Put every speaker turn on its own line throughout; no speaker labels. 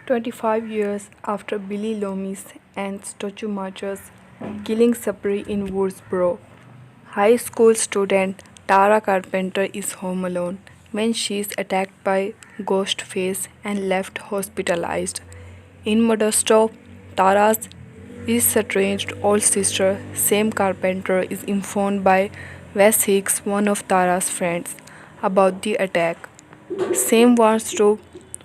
25 years after Billy Loomis and Stoudemire's killing spree in Woodsboro, high school student Tara Carpenter is home alone when she is attacked by Ghostface and left hospitalized. In Modesto, Tara's estranged older sister, Sam Carpenter, is informed by Wes Hicks, one of Tara's friends, about the attack. Sam wants to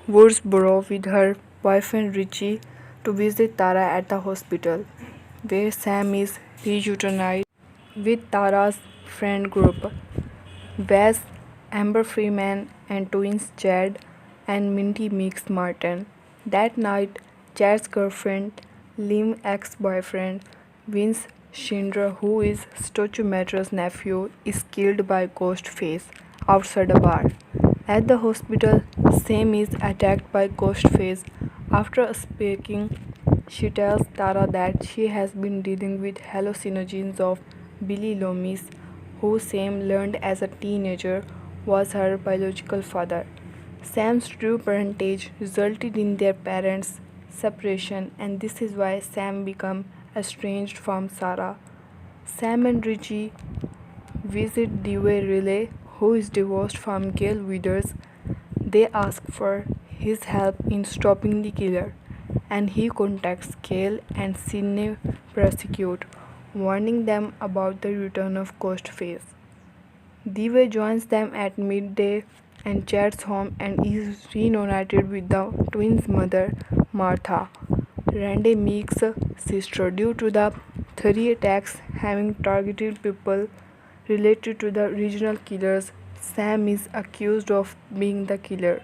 Woodsboro with her boyfriend Richie to visit Tara at the hospital, where Sam is reunited with Tara's friend group, Wes, Amber Freeman, and twins Chad and Mindy Meeks Martin. That night, Chad's girlfriend, Lim's ex-boyfriend, Vince Schindler, who is Stoudemire's nephew, is killed by Ghostface outside a bar. At the hospital, Sam is attacked by Ghostface. After speaking, she tells Tara that she has been dealing with hallucinogens of Billy Loomis, who Sam learned as a teenager was her biological father. Sam's true parentage resulted in their parents' separation, and this is why Sam became estranged from Sarah. Sam and Richie visit Dewey Riley, who is divorced from Gail Withers. They ask for his help in stopping the killer, and he contacts Gail and Sidney Prescott, warning them about the return of Ghostface. Dewey joins them at midday and chats home and is reunited with the twins' mother, Martha, Randy Meeks' sister. Due to the three attacks having targeted people related to the original killers, Sam is accused of being the killer.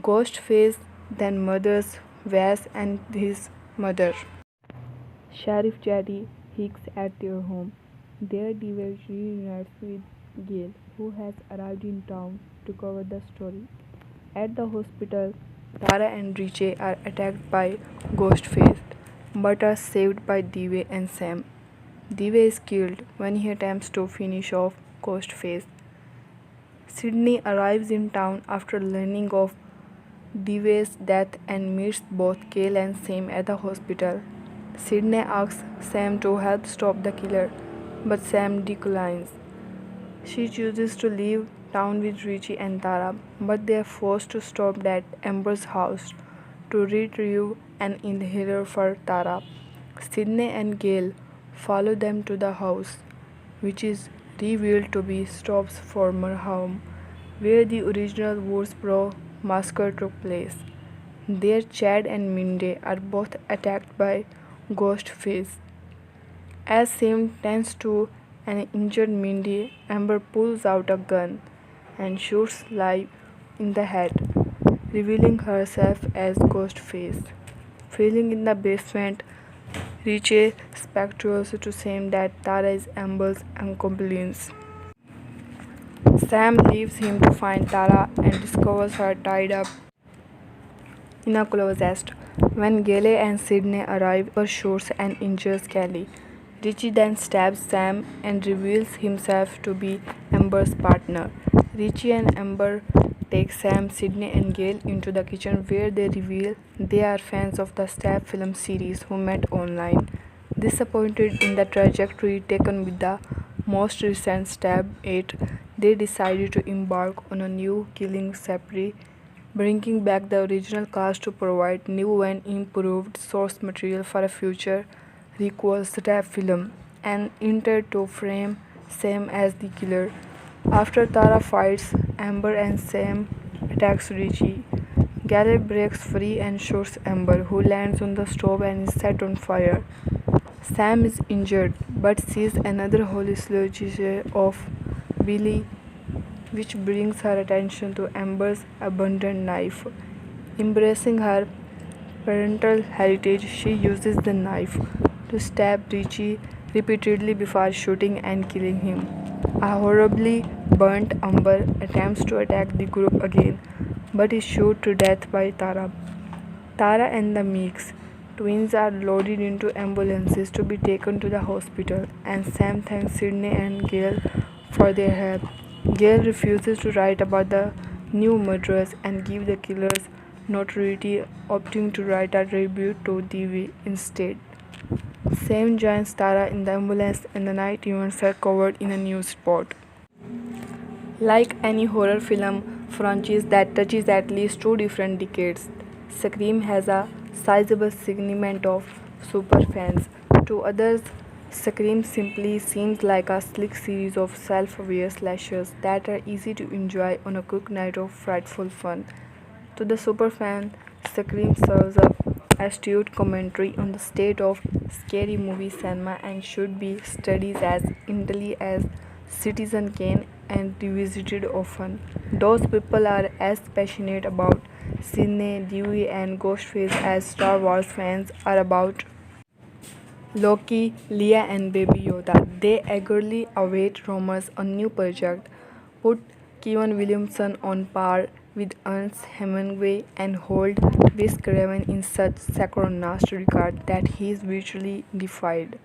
Ghostface then murders Wes and his mother, Sheriff Jerry Hicks, at their home. There, Dewey reunites with Gail, who has arrived in town to cover the story. At the hospital, Tara and Richie are attacked by Ghostface, but are saved by Dewey and Sam. Dewey is killed when he attempts to finish off Ghostface. Sidney arrives in town after learning of Dewey's death and meets both Gail and Sam at the hospital. Sidney asks Sam to help stop the killer, but Sam declines. She chooses to leave town with Richie and Tara, but they are forced to stop at Amber's house to retrieve an inhaler for Tara. Sidney and Gail follow them to the house, which is revealed to be Stop's former home, where the original Woodsboro massacre took place. There, Chad and Mindy are both attacked by Ghostface. As Sam tends to an injured Mindy, Amber pulls out a gun and shoots Liv in the head, revealing herself as Ghostface. Fleeing in the basement, Richie specters to Sam that Tara is Amber's accomplice. Sam leaves him to find Tara and discovers her tied up in a closet. When Gail and Sidney arrive, Amber shoots and injures Kelly. Richie then stabs Sam and reveals himself to be Amber's partner. Richie and Amber take Sam, Sidney, and Gail into the kitchen, where they reveal they are fans of the Stab film series who met online. Disappointed in the trajectory taken with the most recent Stab 8, they decided to embark on a new killing spree, bringing back the original cast to provide new and improved source material for a future requel Stab film, and intended to frame Sam as the killer. After Tara fights Amber and Sam attacks Richie, Gail breaks free and shoots Amber, who lands on the stove and is set on fire. Sam is injured but sees another hallucination of Billy, which brings her attention to Amber's abandoned knife. Embracing her parental heritage, she uses the knife to stab Richie repeatedly before shooting and killing him. A horribly burnt Amber attempts to attack the group again, but is shot to death by Tara. Tara and the Meeks twins are loaded into ambulances to be taken to the hospital, and Sam thanks Sidney and Gail for their help. Gail refuses to write about the new murderers and give the killers notoriety, opting to write a tribute to Devi instead. Sam joins Tara in the ambulance and the night events are covered in a news report. Like any horror film franchise that touches at least two different decades, Scream has a sizable segment of superfans. To others, Scream simply seems like a slick series of self-aware slashers that are easy to enjoy on a quick night of frightful fun. To the superfan, Scream serves up astute commentary on the state of scary movie cinema and should be studied as intently as Citizen Kane and revisited often. Those people are as passionate about Sidney, Dewey, and Ghostface as Star Wars fans are about Loki, Leia, and Baby Yoda. They eagerly await rumors on new project. Put Kevin Williamson on par with Ernest Hemingway and hold Wes Craven in such synchronous regard that he is virtually defied.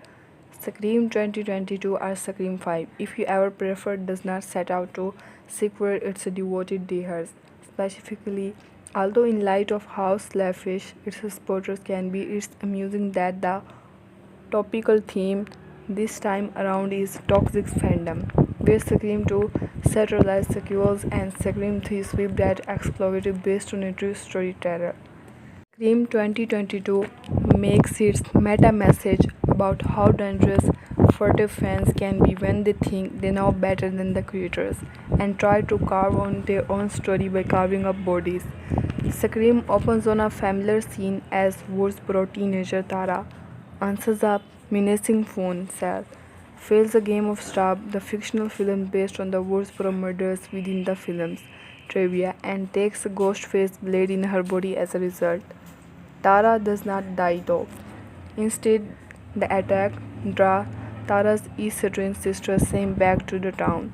Scream 2022 or Scream 5, if you ever prefer, does not set out to sequel its devoted daughters. Specifically, although in light of how slavish its supporters can be, it's amusing that the topical theme this time around is toxic fandom, where Scream 2 satirized sequels and Scream 3 swept at exploitative based on a true story terror. Scream 2022 makes its meta message about how dangerous furtive fans can be when they think they know better than the creators and try to carve on their own story by carving up bodies. Scream opens on a familiar scene as Woodsboro teenager Tara answers a menacing phone cell, fails a game of Stab, the fictional film based on the Woodsboro murders within the film's trivia, and takes a ghost-faced blade in her body as a result. Tara does not die though. Instead, the attack draws Tara's estranged sister Sam back to the town,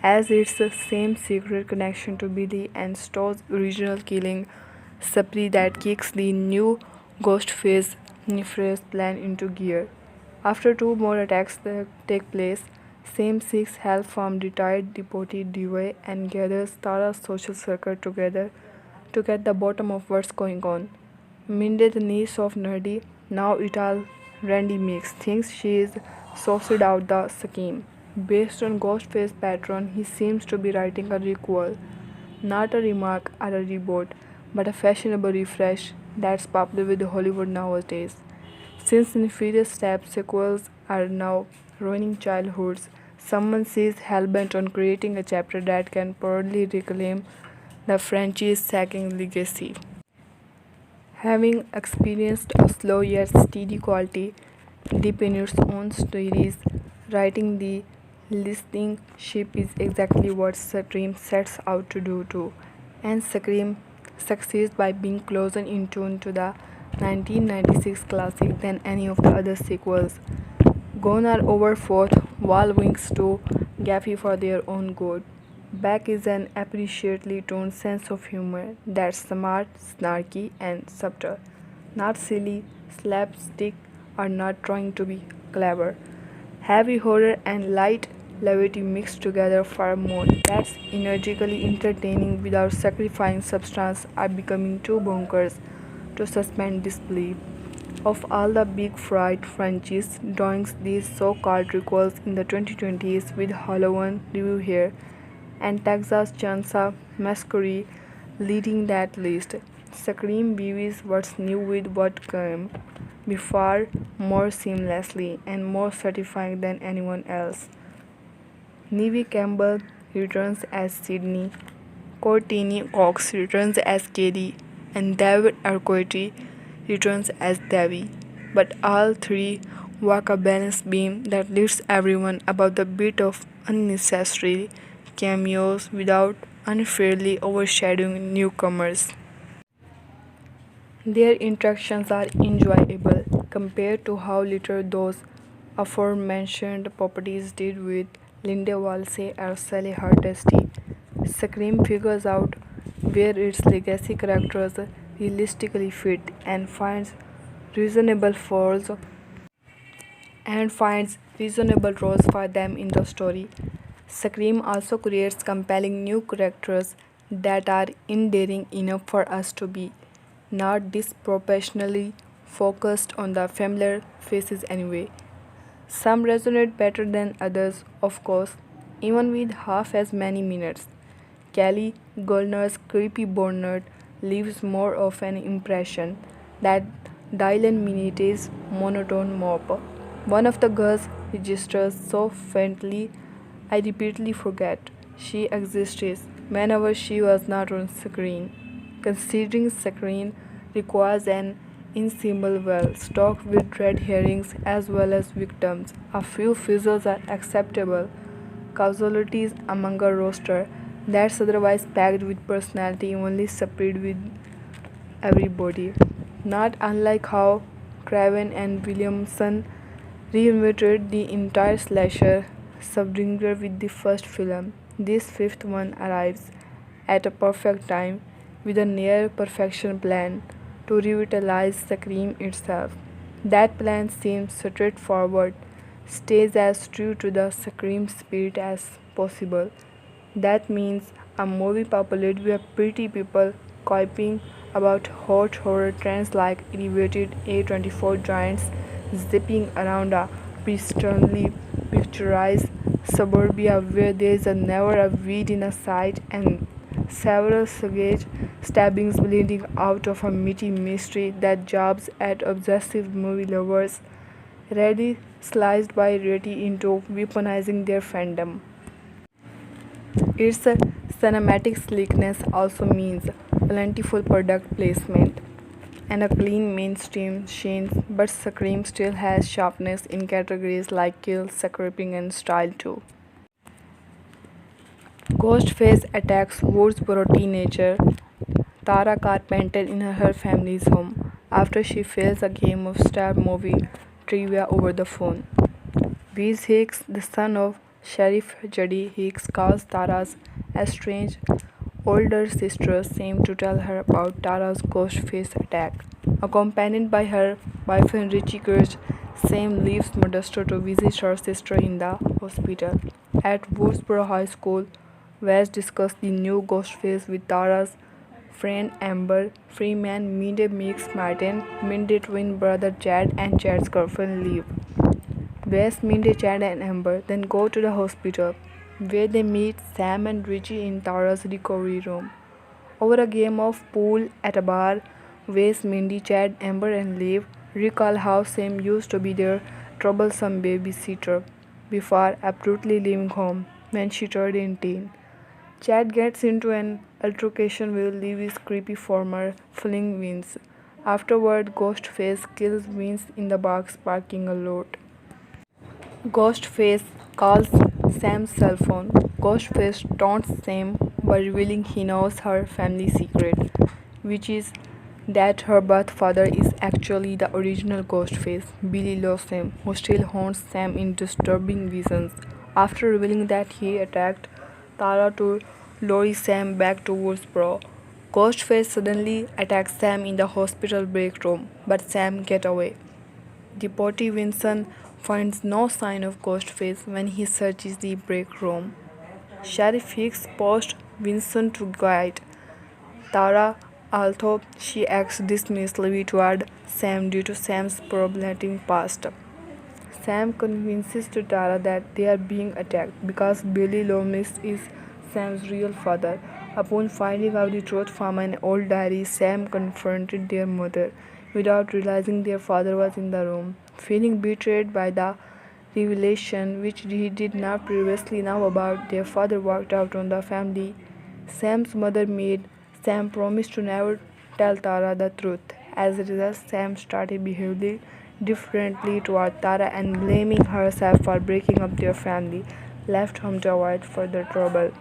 as it's the same secret connection to Billy and Stowe's original killing spree that kicks the new Ghostface nefarious plan into gear. After two more attacks take place, Sam seeks help from retired Deputy Dewey and gathers Tara's social circle together to get the bottom of what's going on. Mindy, the niece of Nerdy, now it all Randy Mix, thinks she is sorted out the scheme. Based on Ghostface pattern, he seems to be writing a requel, not a remake or a reboot, but a fashionable refresh that's popular with Hollywood nowadays. Since nefarious step sequels are now ruining childhoods, someone sees hellbent on creating a chapter that can proudly reclaim the franchise's sagging legacy. Having experienced a slow yet steady quality dip in its own series, writing the listening ship is exactly what Scream sets out to do too, and Scream succeeds by being closer in tune to the 1996 classic than any of the other sequels. Gone are over fourth wall wings too gaffy for their own good. Back is an appreciately toned sense of humor that's smart, snarky, and subtle. Not silly, slapstick, or not trying to be clever. Heavy horror and light levity mixed together for a mode that's energically entertaining without sacrificing substance are becoming too bonkers to suspend disbelief. Of all the big fright franchises drawing these so-called requels in the 2020s with Halloween Review here and Texas Chainsaw Massacre leading that list, Scream weaves what's new with what came before more seamlessly and more satisfying than anyone else. Neve Campbell returns as Sidney, Courteney Cox returns as Cary, and David ARCOIT returns as Devi. But all three walk a balanced beam that lifts everyone above the bit of unnecessary cameos without unfairly overshadowing newcomers. Their interactions are enjoyable compared to how little those aforementioned properties did with Linda Walsey or Sally Hardesty. Scream figures out where its legacy characters realistically fit and reasonable roles finds reasonable roles for them in the story. Scream also creates compelling new characters that are endearing enough for us to be not disproportionately focused on the familiar faces anyway. Some resonate better than others, of course, even with half as many minutes. Kelly Gardner's creepy bonnet leaves more of an impression that Dylan Minite's monotone mop. One of the girls registers so faintly I repeatedly forget she existed whenever she was not on screen. Considering screen requires an ensemble well stocked with red herrings as well as victims, a few fizzles are acceptable casualties among a roster that's otherwise packed with personality evenly spread with everybody. Not unlike how Craven and Williamson reinvented the entire slasher subgenre with the first film. This fifth one arrives at a perfect time with a near perfection plan to revitalize Scream itself. That plan seems straightforward, stays as true to the Scream spirit as possible. That means a movie populated with pretty people coping about hot horror trends like elevated A24 giants zipping around a pristinely picturized suburbia where there is never a weed in a sight and several sage stabbings bleeding out of a meaty mystery that jabs at obsessive movie lovers, ready sliced by ready into weaponizing their fandom. Its cinematic sleekness also means plentiful product placement and a clean mainstream sheen, but Scream still has sharpness in categories like kill, scraping, and style too. Ghostface attacks Woodsboro teenager Tara Carpenter in her family's home after she fails a game of star movie trivia over the phone. Bees Hicks, the son of Sheriff Judy Hicks, calls Tara's estranged older sister Sam to tell her about Tara's Ghostface attack. Accompanied by her boyfriend Richie Kurtz, Sam leaves Modesto to visit her sister in the hospital. At Woodsboro High School, Wes discusses the new Ghostface with Tara's friend Amber Freeman, Mindy meets Martin, Mindy twin brother Chad, and Chad's girlfriend Liv. Wes, Mindy, Chad, and Amber then go to the hospital, where they meet Sam and Richie in Tara's recovery room. Over a game of pool at a bar, Wes, Mindy, Chad, Amber, and Liv recall how Sam used to be their troublesome babysitter before abruptly leaving home when she turned 18. Chad gets into an altercation with Liv's creepy former fling Vince. Afterward, Ghostface kills Vince in the box parking lot. Ghostface calls Sam's cell phone. Ghostface taunts Sam by revealing he knows her family secret, which is that her birth father is actually the original Ghostface, Billy Lawson, who still haunts Sam in disturbing visions. After revealing that he attacked Tara to lure Sam back to Woodsboro, Ghostface suddenly attacks Sam in the hospital break room, but Sam gets away. Deputy Williamson finds no sign of Ghostface when he searches the break room. Sheriff Hicks posts Williamson to guide Tara, although she acts dismissively toward Sam due to Sam's problematic past. Sam convinces Tara that they are being attacked because Billy Loomis is Sam's real father. Upon finding out the truth from an old diary, Sam confronted their mother without realizing their father was in the room. Feeling betrayed by the revelation, which he did not previously know about, their father walked out on the family. Sam's mother made Sam promise to never tell Tara the truth. As a result, Sam started behaving differently toward Tara and blaming herself for breaking up their family, left home to avoid further trouble.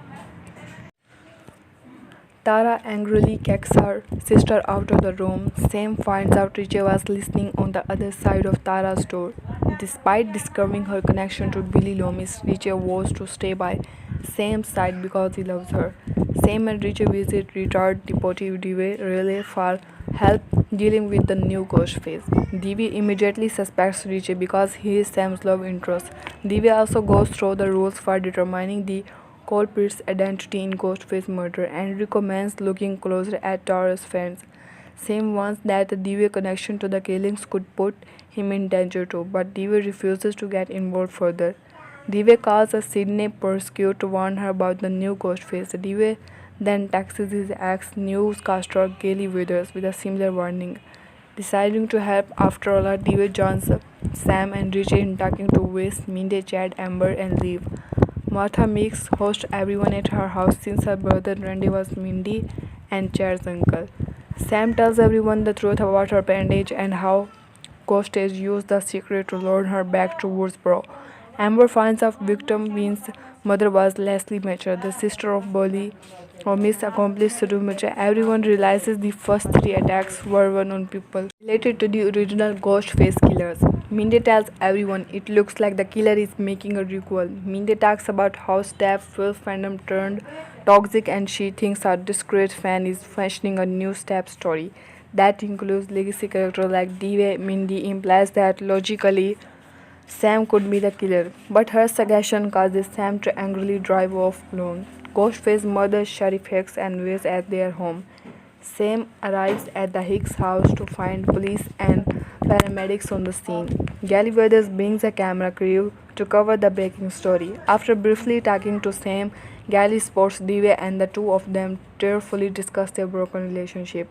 Tara angrily kicks her sister out of the room. Sam finds out Richie was listening on the other side of Tara's door. Despite discovering her connection to Billy Loomis, Richie vows to stay by Sam's side because he loves her. Sam and Richie visit retired Deputy Dewey Riley for help dealing with the new Ghostface. Dewey immediately suspects Richie because he is Sam's love interest. Dewey also goes through the rules for determining the culprit's identity in Ghostface murder and recommends looking closer at Tara's friends. Sam warns that the Dewey connection to the killings could put him in danger too, but Dewey refuses to get involved further. Dewey calls a Sidney Prescott to warn her about the new ghost face. Dewey then texts his ex-newscaster Gally Withers with a similar warning. Deciding to help after all, Dewey joins Sam and Richie in talking to Wes, Mindy, Chad, Amber, and Liv. Martha makes host everyone at her house since her brother Randy was Mindy and Chad's uncle. Sam tells everyone the truth about her parentage and how Ghostage used the secret to lure her back to Woodsboro. Amber finds out victim Vince's mother was Leslie Mitchell, the sister of Bully or Miss Accomplished Sue Mitchell. Everyone realizes the first three attacks were one on people related to the original ghost face killers. Mindy tells everyone it looks like the killer is making a requel. Mindy talks about how Stab Phil's fandom turned toxic and she thinks our discreet fan is fashioning a new Stab story. That includes legacy characters like Dewey. Mindy implies that logically Sam could be the killer, but her suggestion causes Sam to angrily drive off alone. Ghostface's mother, Sheriff Hicks, and Wes at their home. Sam arrives at the Hicks house to find police and paramedics on the scene. Gally Weathers brings a camera crew to cover the breaking story. After briefly talking to Sam, Gally spots Dewey and the two of them tearfully discuss their broken relationship.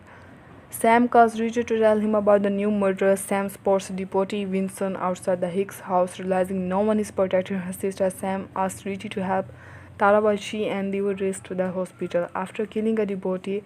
Sam calls Richie to tell him about the new murder. Sam spots Deputy Williamson outside the Hicks house. Realizing no one is protecting her sister, Sam asks Richie to help Tara while she and Dewey race to the hospital. After killing a deputy,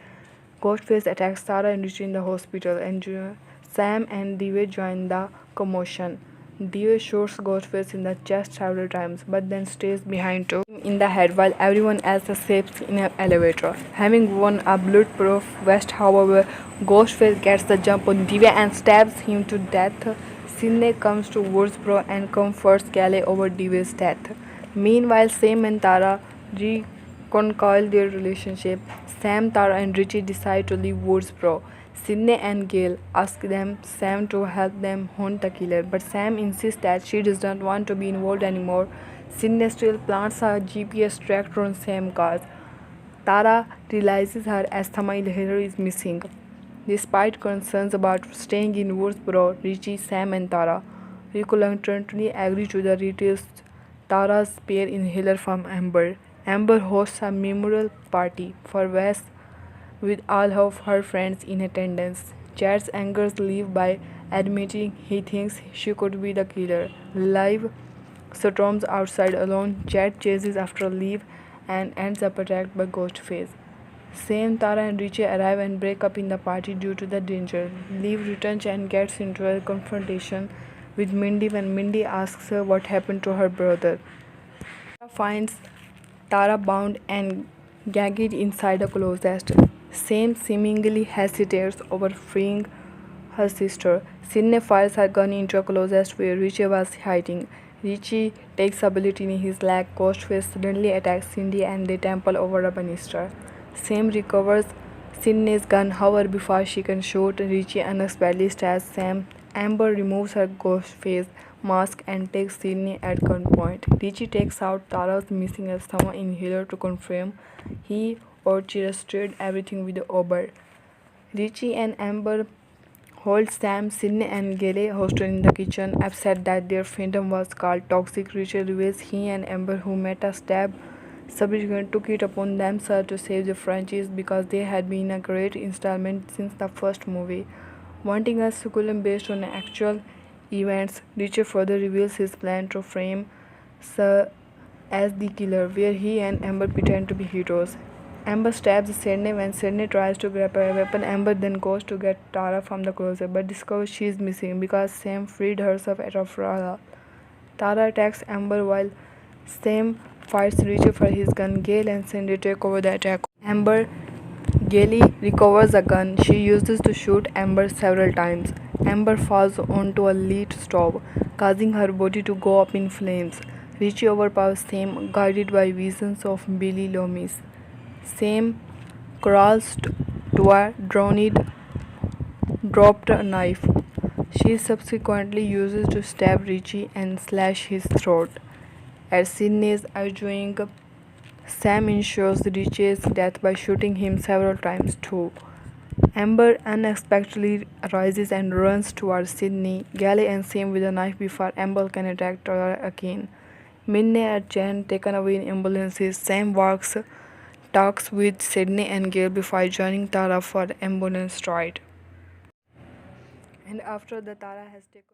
Ghostface attacks Tara and Richie in the hospital, and Sam and Dewey join the commotion. Dewey shoots Ghostface in the chest several times, but then stays behind to in the head while everyone else escapes in an elevator. Having won a bulletproof vest, however, Ghostface gets the jump on Dewey and stabs him to death. Sidney comes to Woodsboro and comforts Gally over Dewey's death. Meanwhile, Sam and Tara reconcile their relationship. Sam, Tara, and Richie decide to leave Woodsboro. Sidney and Gail ask Sam to help them hunt the killer, but Sam insists that she does not want to be involved anymore. Sidney still plants a GPS tracker on Sam's car. Tara realizes her asthma inhaler is missing. Despite concerns about staying in Woodsboro, Richie, Sam, and Tara reluctantly agree to retrieve Tara's spare inhaler from Amber. Amber hosts a memorial party for Wes with all of her friends in attendance. Chad's angers Liv by admitting he thinks she could be the killer. Liv storms outside alone. Chad chases after Liv and ends up attacked by Ghostface. Sam, Tara, and Richie arrive and break up in the party due to the danger. Liv returns and gets into a confrontation with Mindy when Mindy asks her what happened to her brother. Tara finds Tara bound and gagged inside a closet. Sam seemingly hesitates over freeing her sister. Sidney fires her gun into a closet where Richie was hiding. Richie takes a bullet in his leg. Ghostface suddenly attacks Cindy and they topple over a banister. Sam recovers Sidney's gun, however, before she can shoot, Richie unexpectedly stabs Sam. Amber removes her Ghostface mask and takes Sidney at gunpoint. Richie takes out Tara's missing asthma inhaler to confirm he orchestrated everything with the Ober. Richie and Amber hold Sam, Sidney, and Gale hosted in the kitchen, upset that their fandom was called toxic. Richie reveals he and Amber, who met a stab subsequent, took it upon themselves to save the franchise because they had been a great installment since the first movie. Wanting a sequel based on actual events, Richie further reveals his plan to frame Sir as the killer, where he and Amber pretend to be heroes. Amber stabs Sidney when Sidney tries to grab a weapon. Amber then goes to get Tara from the closet but discovers she is missing because Sam freed herself at a frala. Tara attacks Amber while Sam fights Richie for his gun. Gale and Cindy take over the attack. Amber Gaily recovers a gun she uses to shoot Amber several times. Amber falls onto a lead stove, causing her body to go up in flames. Richie overpowers Sam, guided by visions of Billy Loomis. Sam crawls to a dropped knife. She subsequently uses to stab Richie and slash his throat. At Sidney's urging, Sam ensures Richie's death by shooting him several times too. Amber unexpectedly rises and runs towards Sydney. Gally and Sam with a knife before Amber can attack Tara again. Minnie and Jen taken away in ambulances. Sam talks with Sydney and Gail before joining Tara for the ambulance ride. And after the Tara has taken